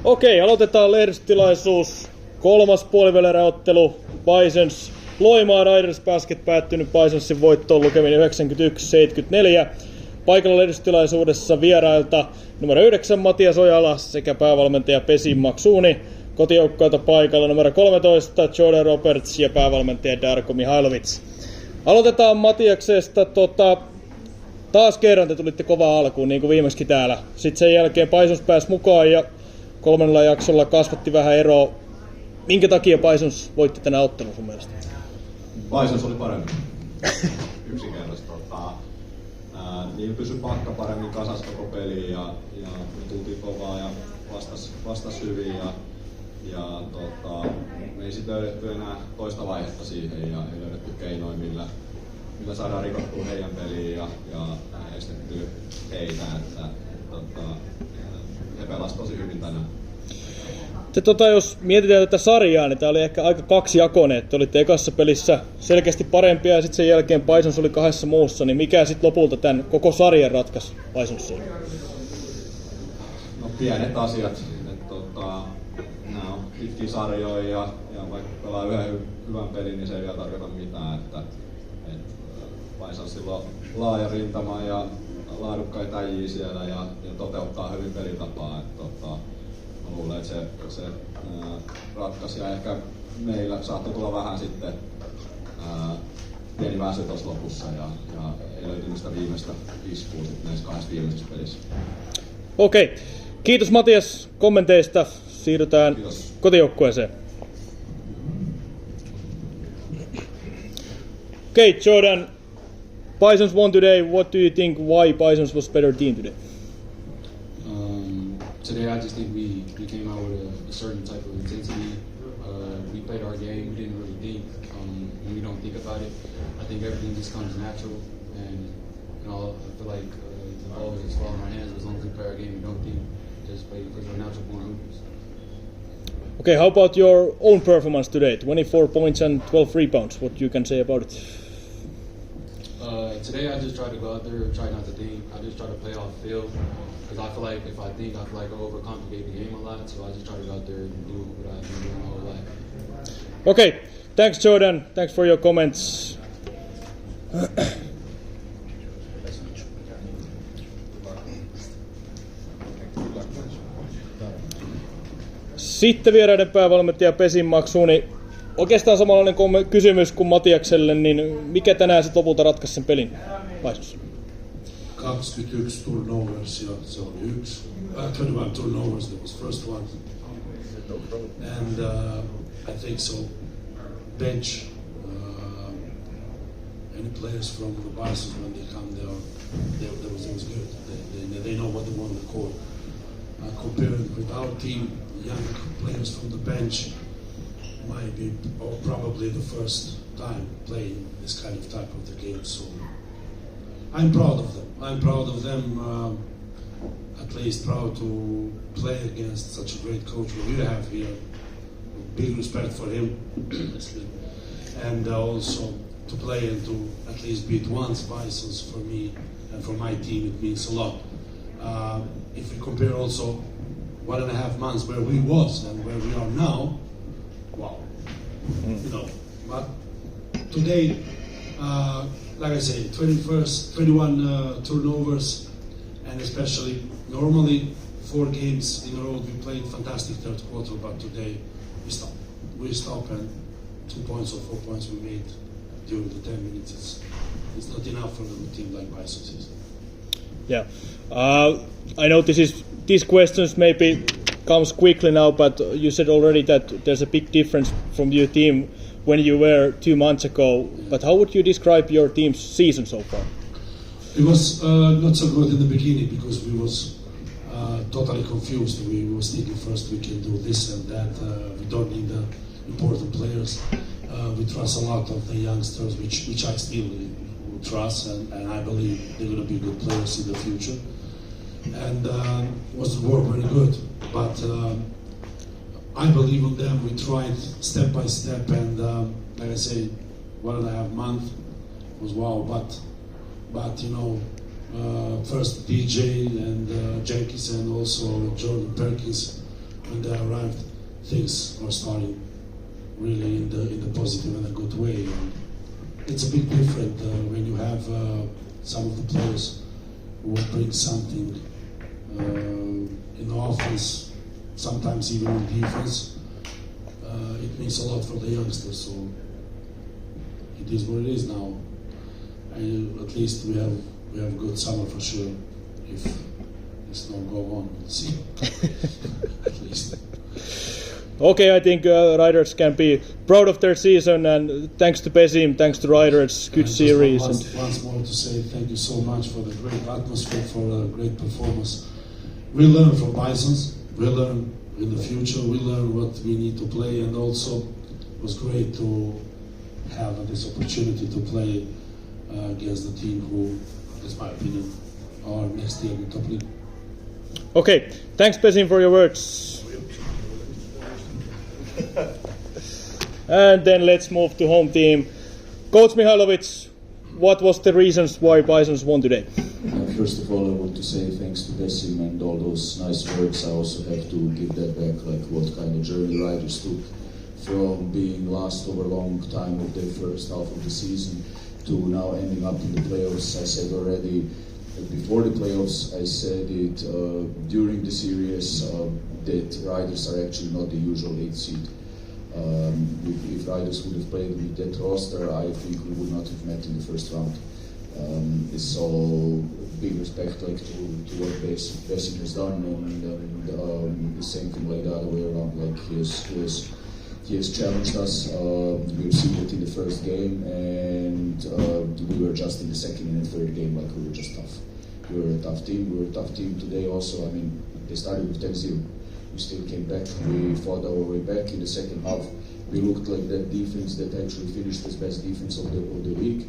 Okei, aloitetaan lehdistötilaisuus. Kolmas puolivälieräottelu. Bisons Loimaa Riders Basket päättynyt Bisonsin voittoon lukemin 91-74. Paikalla lehdistötilaisuudessa vierailta numero 9 Matias Ojala sekä päävalmentaja Pesi Maksuuni. Kotijoukkoilta paikalla numero 13 Jordan Roberts ja päävalmentaja Darko Mihailovic. Aloitetaan Matiaksesta. Taas kerran te tulitte kovaa alkuun, niin kuin viimeksi täällä. Sitten sen jälkeen Bisons pääsi mukaan ja kolmannella jaksolla kasvatti vähän eroa. Minkä takia Bisons voitti tänä ottelun sun mielestä? Bisons oli parempi. Yksinkertaisesti. Niin pysyi pakka paremmin kasassa koko peliin ja tultiin kovaa ja vastas hyvin ja me ei sitten löydetty enää toista vaihetta siihen ja ei löydetty keinoja millä saadaan rikottua heidän peliin ja estetty heitä, että he pelasivat tosi hyvin tänään. Jos mietitään tätä sarjaa, niin tämä oli ehkä aika kaksijakoinen. Te olitte ekassa pelissä selkeästi parempia ja sitten sen jälkeen Bisons oli kahdessa muussa. Niin mikä sitten lopulta tämän koko sarjan ratkaisi Bisonsiin? No pienet asiat. Nämä on pitkiä sarjoja ja vaikka pelaa yhden hyvän pelin, niin se ei vielä tarkoita mitään. Että Bisonsilla on laaja rintama ja laadukkaita äijiä siellä ja toteuttaa hyvin pelitapaa. Mä luulen, että se ratkaisi ja ehkä meillä saattoi tulla vähän sitten pieni väsy tuossa lopussa ja ei löytynyt sitä viimeistä iskua näissä kahdessa viimeisessä pelissä. Okei. Kiitos Matias kommenteista. Siirrytään kotijoukkueeseen. Okay, Jordan. Bisons won today. What do you think why Bisons was better team today? Today, I just think we came out with a certain type of intensity. We played our game. We didn't really think. When we don't think about it, I think everything just comes natural. And I feel like the ball just fall in our hands. As long as we play our game, we don't think. Just play because we're natural born hoopers. Okay, how about your own performance today? 24 points and 12 rebounds. What you can say about it? Today, I just try to go out there and try not to think. I just try to play off field. Because I feel like if I think, I feel like I overcomplicate the game a lot. So I just try to go out there and do what I've been doing my whole life. Okay, thanks Jordan. Thanks for your comments. Sitten vieraiden päävalmentaja Pesi Maksuuni. Oikeastaan samanlainen kysymys kuin Matiakselle, niin mikä tänään sitten lopulta ratkaisi sen pelin Bisons? 21 turnovers, ja se oli yksi. 21 turnovers, that was first one. And I think so. Bench any players from the Bisons when they come there, it was good. They know what they want to call. Compared with our team, young players from the bench might be probably the first time playing this kind of type of the game. So I'm proud of them. I'm proud of them, at least proud to play against such a great coach we have here. Big respect for him. And also to play and to at least beat once Bisons for me and for my team, it means a lot. If we compare also 1.5 months where we was and where we are now, wow. But today, like I say, 21 turnovers, and especially normally 4 games in a row we played fantastic third quarter, but today we stop and 2 points or 4 points we made during the 10 minutes. It's not enough for a team like Bisons. Yeah, I know these questions maybe comes quickly now, but you said already that there's a big difference from your team when you were 2 months ago. But how would you describe your team's season so far? It was not so good in the beginning because we was totally confused. We was thinking first we can do this and that. We don't need the important players. We trust a lot of the youngsters, which I still trust, and I believe they're going to be good players in the future. And was work very good, but I believe in them. We tried step by step, and like I say, 1.5 months was wow. But first DJ and Jenkins and also Jordan Perkins when they arrived, things are starting really in the positive and a good way. And it's a bit different when you have some of the players who will bring something in offense, sometimes even in defense. It means a lot for the youngsters, so it is what it is now. At least we have good summer for sure. If it's not go on, we'll see. At least. Okay, I think riders can be proud of their season, and thanks to Besim, thanks to riders, good series. Once more to say thank you so much for the great atmosphere, for a great performance. We learn from Bisons, we learn in the future, we learn what we need to play, and also it was great to have this opportunity to play against the team who, in my opinion, are next year in top league. Okay, thanks Besim for your words. And then let's move to home team. Coach Mihailovic, what was the reasons why Bisons won today? First of all, I want to say thanks to Besim and all those nice words. I also have to give that back, like what kind of journey riders took from being last over a long time of their first half of the season to now ending up in the playoffs. I said already before the playoffs, I said it during the series that riders are actually not the usual 8th seed. If riders would have played with that roster, I think we would not have met in the first round. So big respect like to what Besim has done, and the same thing like the other way around. Like he has challenged us. We've seen it in the first game, and we were just in the second and the third game. Like we were just tough. We were a tough team. We were a tough team today. Also, I mean, they started with 10-0. We still came back. We fought our way back in the second half. We looked like that defense that actually finished as best defense of the week.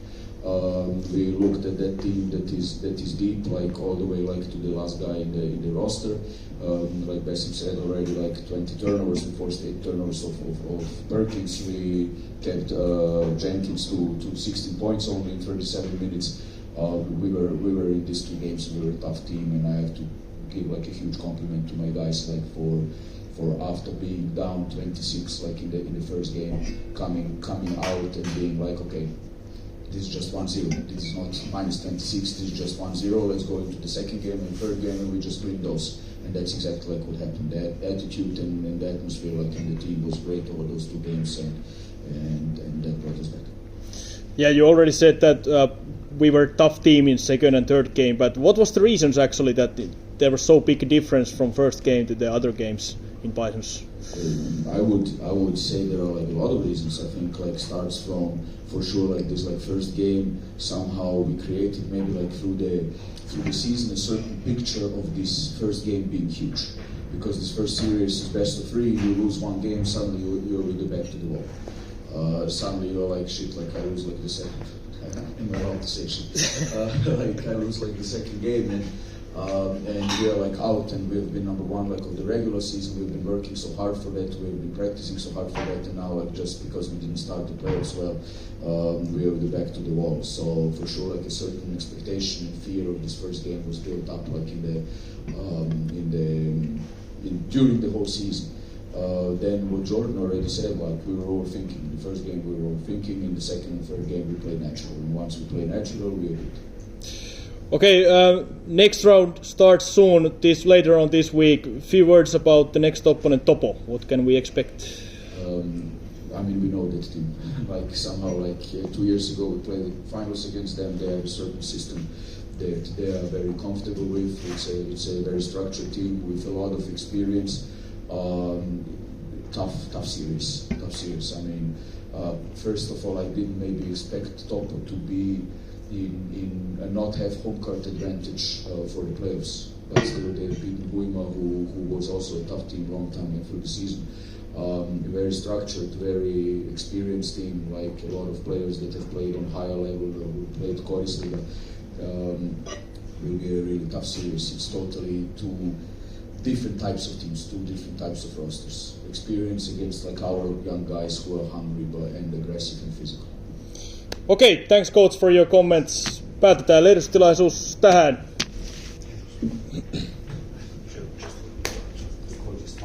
We looked at that team that is deep, like all the way like to the last guy in the roster. Like Besim said already, like 20 turnovers. We forced 8 turnovers of Perkins. We kept Jenkins to 16 points only in 37 minutes. We were in these 2 games. We were a tough team, and I have to give like a huge compliment to my guys, like for after being down 26 like in the first game, coming out and being like, okay, this is just 1-0. This is not minus 26. This is just 1-0. Let's go into the second game and third game, and we just win those. And that's exactly like what happened. The attitude and the atmosphere like in the team was great over those 2 games, and that brought us back. Yeah, you already said that we were a tough team in second and third game, but what was the reasons actually that there was so big a difference from first game to the other games in Bisons? I would say there are like a lot of reasons. I think like starts from for sure like this like first game, somehow we created maybe like through the season a certain picture of this first game being huge, because this first series is best of 3. You lose 1 game, suddenly you're really back to the wall. Suddenly you're like shit, like I lose like the second. I'm not allowed to say shit. Like I lose like the second game, and we are like out, and we've been number 1 like of the regular season. We've been working so hard for that, we've been practicing so hard for that, and now like just because we didn't start the playoffs well, we are back to the wall. So for sure like a certain expectation and fear of this first game was built up like during the whole season. Then what Jordan already said, like we were overthinking. In the first game we were overthinking, in the second and third game we played natural, and once we play natural we are good. Okay, next round starts soon, later on this week. A few words about the next opponent, Topo. What can we expect? I mean, we know that team. Like somehow, like 2 years ago, we played the finals against them. They have a certain system that they are very comfortable with. It's a very structured team with a lot of experience. Tough series. I mean, first of all, I didn't maybe expect Topo to be in not have home court advantage for the playoffs. But still, they've beaten Loimaa, who was also a tough team long time through the season. Very structured, very experienced team, like a lot of players that have played on higher level, who played Korisliga. Will be a really tough series. It's totally 2 different types of teams, 2 different types of rosters. Experience against like our young guys who are hungry and aggressive and physical. Okei, thanks coach for your comments. Päätetään lehdistötilaisuus tähän.